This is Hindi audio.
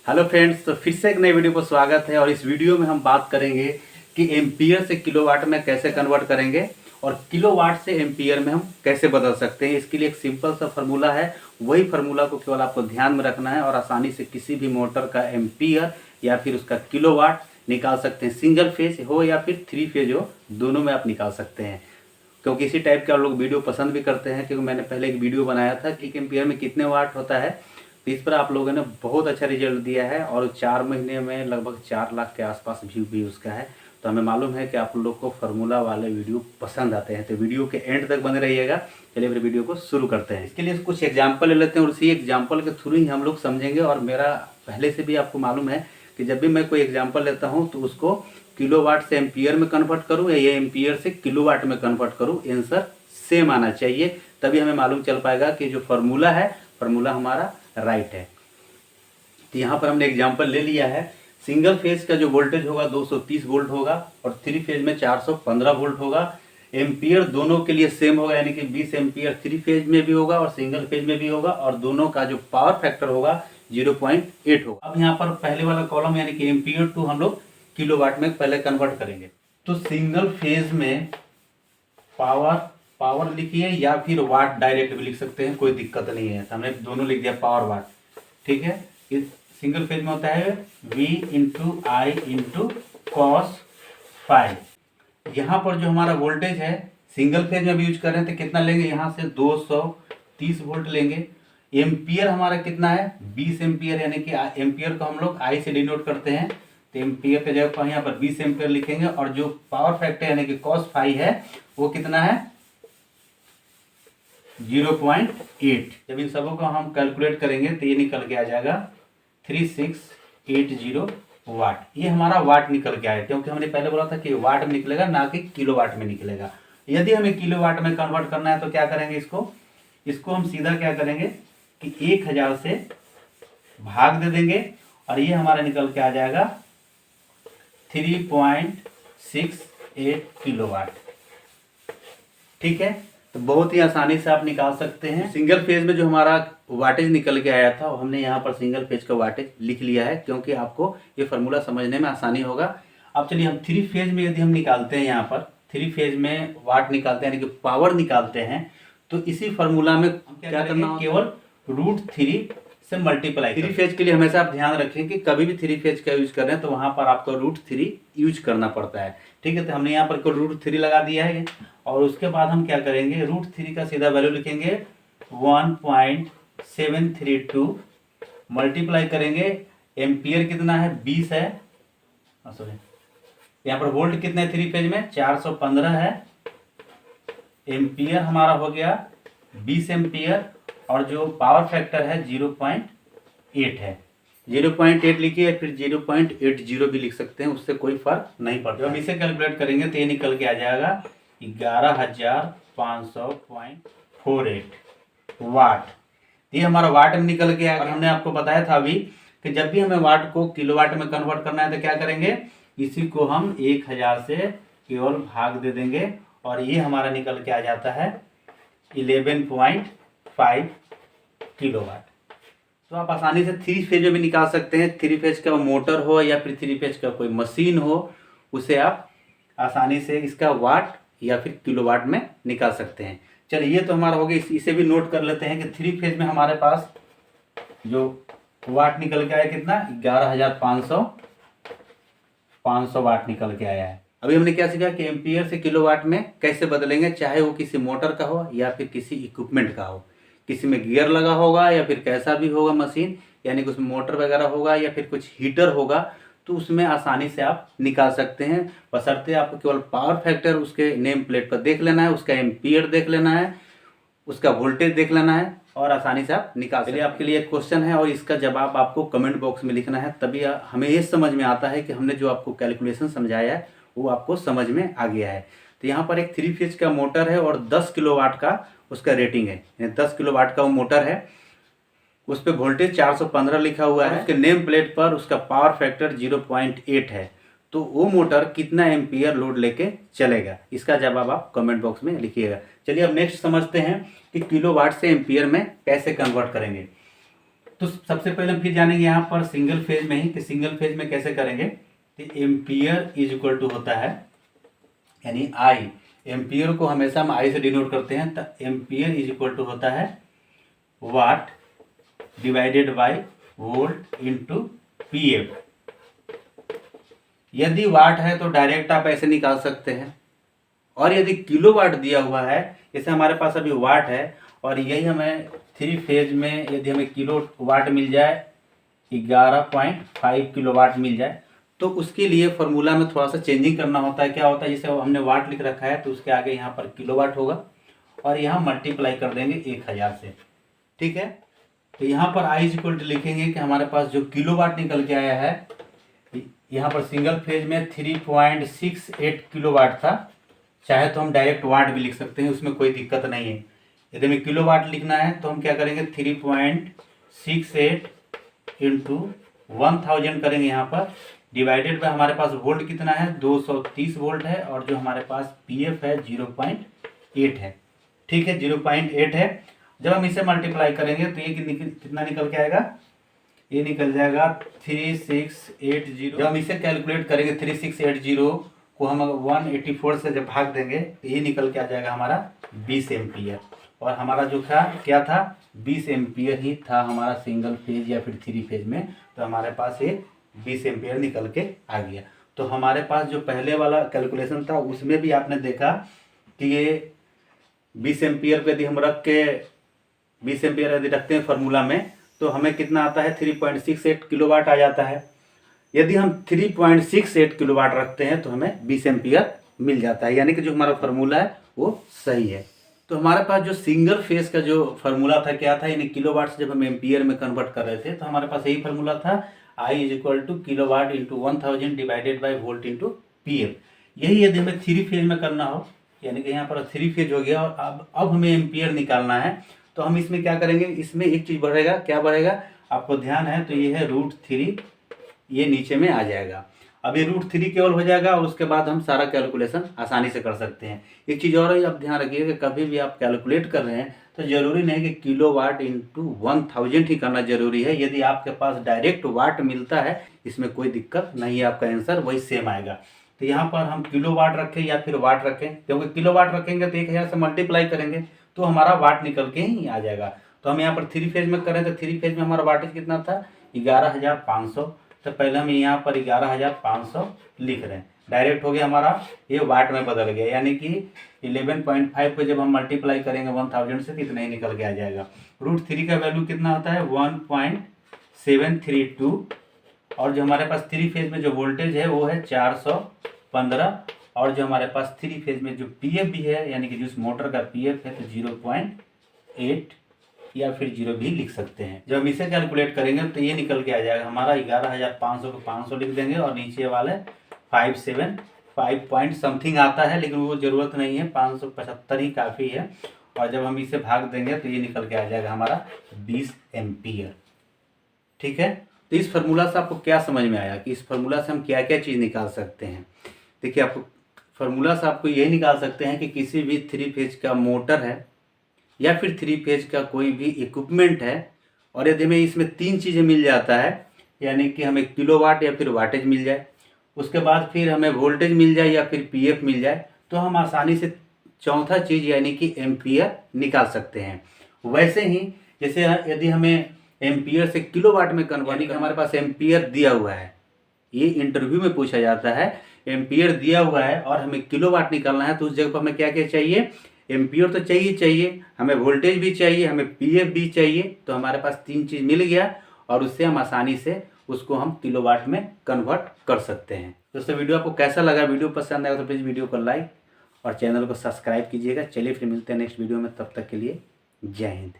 हेलो फ्रेंड्स, तो फिर से एक नई वीडियो को स्वागत है। और इस वीडियो में हम बात करेंगे कि एम्पियर से किलोवाट में कैसे कन्वर्ट करेंगे और किलोवाट से एम्पियर में हम कैसे बदल सकते हैं। इसके लिए एक सिंपल सा फार्मूला है, वही फार्मूला को केवल आपको ध्यान में रखना है और आसानी से किसी भी मोटर का एम्पियर या फिर उसका किलोवाट निकाल सकते हैं। सिंगल फेज हो या फिर 3 फेज हो, दोनों में आप निकाल सकते हैं। क्योंकि इसी टाइप के आप लोग वीडियो पसंद भी करते हैं, क्योंकि मैंने पहले एक वीडियो बनाया था कि एम्पियर में कितने वाट होता है, तो इस पर आप लोगों ने बहुत अच्छा रिजल्ट दिया है और 4 महीने में लगभग 4 लाख के आसपास व्यू भी उसका है। तो हमें मालूम है कि आप लोग को फार्मूला वाले वीडियो पसंद आते हैं, तो वीडियो के एंड तक बने रहिएगा। चलिए फिर वीडियो को शुरू करते हैं। इसके लिए कुछ एग्जाम्पल ले लेते हैं और उसी एग्जाम्पल के थ्रू ही हम लोग समझेंगे। और मेरा पहले से भी आपको मालूम है कि जब भी मैं कोई एग्जाम्पल लेता हूँ तो उसको किलोवाट से एम्पियर में कन्वर्ट करूँ या ये एम्पियर से किलोवाट में कन्वर्ट करूँ, आंसर सेम आना चाहिए। तभी हमें मालूम चल पाएगा कि जो फार्मूला है, फार्मूला हमारा राइट है। तो यहाँ पर हमने एग्जांपल ले लिया है। सिंगल फेज का जो वोल्टेज होगा 230 वोल्ट होगा और 3 फेज में 415 वोल्ट होगा। एम्पियर दोनों के लिए सेम होगा, यानी कि 20 एम्पियर 3 फेज में भी होगा और सिंगल फेज में भी होगा। और दोनों का जो पावर फैक्टर होगा 0.8 होगा। अब यहाँ पर पहले वाला कॉलम यानी कि एम्पियर टू हम लोग किलोवाट में पहले कन्वर्ट करेंगे। तो सिंगल फेज में पावर लिखिए या फिर वाट डायरेक्ट भी लिख सकते हैं, कोई दिक्कत नहीं है। हमने दोनों लिख दिया, पावर वाट, ठीक है। इस सिंगल फेज में होता है V इंटू आई इंटू कॉस फाइव। यहाँ पर जो हमारा वोल्टेज है सिंगल फेज में भी यूज कर रहे हैं तो कितना लेंगे, यहाँ से 230 वोल्ट लेंगे। एम्पियर हमारा कितना है 20 एम्पियर, यानी कि एम्पियर को हम लोग आई से डिनोट करते हैं। तो एम्पियर के जगह पर यहाँ पर 20 एम्पियर लिखेंगे। और जो पावर फैक्टर यानी कि कॉस फाइव है वो कितना है 0.8। जब इन सबों को हम कैलकुलेट करेंगे तो ये निकल के आ जाएगा 3680 वाट। ये हमारा वाट निकल के आया, क्योंकि हमने पहले बोला था कि वाट में निकलेगा ना कि किलोवाट में निकलेगा। यदि हमें किलोवाट में कन्वर्ट करना है तो क्या करेंगे, इसको हम सीधा क्या करेंगे कि 1000 से भाग दे देंगे और ये हमारा निकल के आ जाएगा 3.68 किलोवाट। ठीक है, तो बहुत ही आसानी से आप निकाल सकते हैं। सिंगल फेज में जो हमारा वाटेज निकल के आया था हमने यहाँ पर सिंगल फेज का वाटेज लिख लिया है, क्योंकि आपको ये फार्मूला समझने में आसानी होगा। अब चलिए हम 3 फेज में यदि हम निकालते हैं, यहाँ पर 3 फेज में वाट निकालते हैं यानी कि पावर निकालते हैं, तो इसी फार्मूला में क्या करना है, केवल √3 से मल्टीप्लाई। 3 फेज के लिए हमेशा आप ध्यान रखें कि कभी भी 3 फेज का यूज कर रहे हैं तो वहां पर आपको √3 यूज करना पड़ता है। ठीक है, तो हमने यहाँ पर √3 लगा दिया है। और उसके बाद हम क्या करेंगे, √3 का सीधा वैल्यू लिखेंगे 1.732 मल्टीप्लाई करेंगे। एम्पियर कितना है 20 है, सॉरी यहाँ पर वोल्ट कितने हैं 3 फेज में 415 है। एम्पियर हमारा हो गया 20 एम्पियर और जो पावर फैक्टर है 0.8 है। 0.8 लिखिए, फिर 0.80 भी लिख सकते हैं, उससे कोई फर्क नहीं पड़ता। हम इसे कैलकुलेट करेंगे तो ये निकल के आ जाएगा 11500.48 वाट। ये हमारा वाट में निकल के आया। हमने आपको बताया था अभी कि जब भी हमें वाट को किलोवाट में कन्वर्ट करना है तो क्या करेंगे, इसी को हम 1000 से केवल भाग दे देंगे और ये हमारा निकल के आ जाता है 11.5 किलोवाट। तो आप आसानी से 3 फेज में भी निकाल सकते हैं। 3 फेज का मोटर हो या फिर 3 फेज का कोई मशीन हो, उसे आप आसानी से इसका वाट या फिर किलोवाट में निकाल सकते हैं। चलिए ये तो हमारा हो गया, इसे भी नोट कर लेते हैं कि 3 फेज में हमारे पास जो वाट निकल के आया कितना 11,500 वाट निकल के आया है। अभी हमने क्या सीखा कि एम्पियर से किलोवाट में कैसे बदलेंगे, चाहे वो किसी मोटर का हो या फिर किसी इक्विपमेंट का हो। किसी में गियर लगा होगा या फिर कैसा भी होगा मशीन, यानी कि उसमें मोटर वगैरह होगा या फिर कुछ हीटर होगा, तो उसमें आसानी से आप निकाल सकते हैं। बशर्ते आपको केवल पावर फैक्टर उसके नेम प्लेट पर देख लेना है, उसका एम्पियर देख लेना है, उसका वोल्टेज देख लेना है और आसानी से आप निकाल सकते हैं। आपके लिए एक क्वेश्चन है और इसका जवाब आपको कमेंट बॉक्स में लिखना है, तभी हमें ये समझ में आता है कि हमने जो आपको कैलकुलेशन समझाया है वो आपको समझ में आ गया है। तो यहाँ पर एक 3 फेज का मोटर है और 10 किलोवाट का उसका रेटिंग है, 10 किलोवाट का वो मोटर है। उस पर वोल्टेज 415 लिखा हुआ है, उसके नेम प्लेट पर उसका पावर फैक्टर 0.8 है। तो वो मोटर कितना एम्पियर लोड लेके चलेगा, इसका जवाब आप कमेंट बॉक्स में लिखिएगा। चलिए अब नेक्स्ट समझते हैं कि किलोवाट से एम्पियर में कैसे कन्वर्ट करेंगे। तो सबसे पहले हम फिर जानेंगे यहाँ पर सिंगल फेज में ही कि सिंगल फेज में कैसे करेंगे। तो एम्पियर इज इक्वल टू होता है यानी आई, एम्पियर को हमेशा हम आई से डिनोट करते हैं। तो एम्पियर इज इक्वल टू होता है watt divided by volt into PF. यदि वाट है तो डायरेक्ट आप ऐसे निकाल सकते हैं, और यदि किलोवाट दिया हुआ है, जैसे हमारे पास अभी वाट है और यही हमें 3 फेज में यदि हमें किलोवाट मिल जाए 11.5 किलोवाट मिल जाए, तो उसके लिए फॉर्मूला में थोड़ा सा चेंजिंग करना होता है। क्या होता है, जैसे हमने वाट लिख रखा है तो उसके आगे यहाँ पर किलोवाट होगा और यहाँ मल्टीप्लाई कर देंगे 1000 से। ठीक है, तो यहाँ पर आई इज इक्वल टू लिखेंगे कि हमारे पास जो किलोवाट निकल के आया है, यहाँ पर सिंगल फेज में 3.68 किलोवाट था। चाहे तो हम डायरेक्ट वाट भी लिख सकते हैं, उसमें कोई दिक्कत नहीं है। यदि हमें किलोवाट लिखना है तो हम क्या करेंगे, 3.68 इंटू 1000 करेंगे यहाँ पर, डिवाइडेड बाय हमारे पास वोल्ट कितना है 230 वोल्ट है, और जो हमारे पास पीएफ है 0.8 है। ठीक है, 0.8 है। जब हम इसे मल्टीप्लाई करेंगे तो ये कितना निकल के आएगा, ये निकल जाएगा 3680। जब हम इसे कैलकुलेट करेंगे 3680 को हम 184 से जब भाग देंगे तो ये निकल के आ जाएगा हमारा 20 एम्पियर। और हमारा जो था क्या था, 20 एम्पियर ही था हमारा सिंगल फेज या फिर 3 फेज में। तो हमारे पास ये 20 एम्पियर निकल के आ गया। तो हमारे पास जो पहले वाला कैलकुलेशन था उसमें भी आपने देखा कि ये 20 एम्पियर पे यदि हम रख के 20 एम्पियर यदि रखते हैं फार्मूला में तो हमें कितना आता है 3.68 किलोवाट आ जाता है। यदि हम 3.68 किलोवाट रखते हैं तो हमें 20 एम्पियर मिल जाता है, यानी कि जो हमारा फार्मूला है वो सही है। तो हमारे पास जो सिंगल फेज का जो फार्मूला था क्या था, यानी किलोवाट से जब हम एम्पियर में कन्वर्ट कर रहे थे तो हमारे पास यही फार्मूला था, I is equal to kilowatt into 1000 divided by volt into PF. यही यदि हमें 3 फेज में करना हो, यानी कि यहाँ पर 3 फेज हो गया और अब हमें एम्पियर निकालना है, तो हम इसमें क्या करेंगे, इसमें एक चीज़ बढ़ेगा। क्या बढ़ेगा आपको ध्यान है, तो ये है √3, ये नीचे में आ जाएगा। अब ये √3 केवल हो जाएगा और उसके बाद हम सारा कैलकुलेशन आसानी से कर सकते हैं। एक चीज़ और है, आप ध्यान रखिए कि कभी भी आप कैलकुलेट कर रहे हैं तो ज़रूरी नहीं कि किलोवाट इंटू 1000 ही करना जरूरी है। यदि आपके पास डायरेक्ट वाट मिलता है इसमें कोई दिक्कत नहीं है, आपका आंसर वही सेम आएगा। तो यहाँ पर हम किलोवाट रखें या फिर वाट रखें, क्योंकि किलोवाट रखेंगे तो 1000 से मल्टीप्लाई करेंगे तो हमारा वाट निकल के ही आ जाएगा। तो हम यहाँ पर 3 फेज में करें तो 3 फेज में हमारा वाटेज कितना था 11500। तो पहले हम यहाँ पर 11500 लिख रहे हैं, डायरेक्ट हो गया हमारा, ये वाट में बदल गया, यानी कि 11.5 को जब हम मल्टीप्लाई करेंगे 1000 से तो इतना ही निकल के आ जाएगा। √3 का वैल्यू कितना होता है 1.732, और जो हमारे पास 3 फेज में जो वोल्टेज है वो है 415, और जो हमारे पास 3 फेज में जो पीएफ भी है, यानी कि जिस मोटर का पीएफ है तो 0.8 या फिर 0 भी लिख सकते हैं। जब हम इसे कैलकुलेट करेंगे तो ये निकल के आ जाएगा हमारा 11500 को 500 लिख देंगे और नीचे वाले 575 पॉइंट समथिंग आता है, लेकिन वो ज़रूरत नहीं है, 575 ही काफ़ी है। और जब हम इसे भाग देंगे तो ये निकल के आ जाएगा हमारा 20 एम्पियर। ठीक है, तो इस फार्मूला से आपको क्या समझ में आया कि इस फार्मूला से हम क्या क्या चीज़ निकाल सकते हैं। देखिए, आपको फार्मूला से आपको यही निकाल सकते हैं कि किसी भी 3 फेज का मोटर है या फिर 3 फेज का कोई भी इक्विपमेंट है, और यदि हमें इसमें 3 चीज़ें मिल जाता है, यानी कि हमें किलोवाट या फिर वाटेज मिल जाए, उसके बाद फिर हमें वोल्टेज मिल जाए या फिर पीएफ मिल जाए, तो हम आसानी से चौथा चीज़ यानी कि एम्पियर निकाल सकते हैं। वैसे ही जैसे यदि हमें एम्पियर से किलोवाट में कन्वर्ट, हमारे पास एम्पियर दिया हुआ है, ये इंटरव्यू में पूछा जाता है, एम्पियर दिया हुआ है और हमें किलोवाट निकालना है, तो उस जगह पर हमें क्या क्या चाहिए, एम्पियर तो चाहिए, हमें वोल्टेज भी चाहिए, हमें पीएफ भी चाहिए। तो हमारे पास 3 चीज़ मिल गया और उससे हम आसानी से उसको हम किलोवाट में कन्वर्ट कर सकते हैं। दोस्तों, वीडियो आपको कैसा लगा, वीडियो पसंद आया तो प्लीज़ वीडियो को लाइक और चैनल को सब्सक्राइब कीजिएगा। चलिए फिर मिलते हैं नेक्स्ट वीडियो में, तब तक के लिए जय हिंद।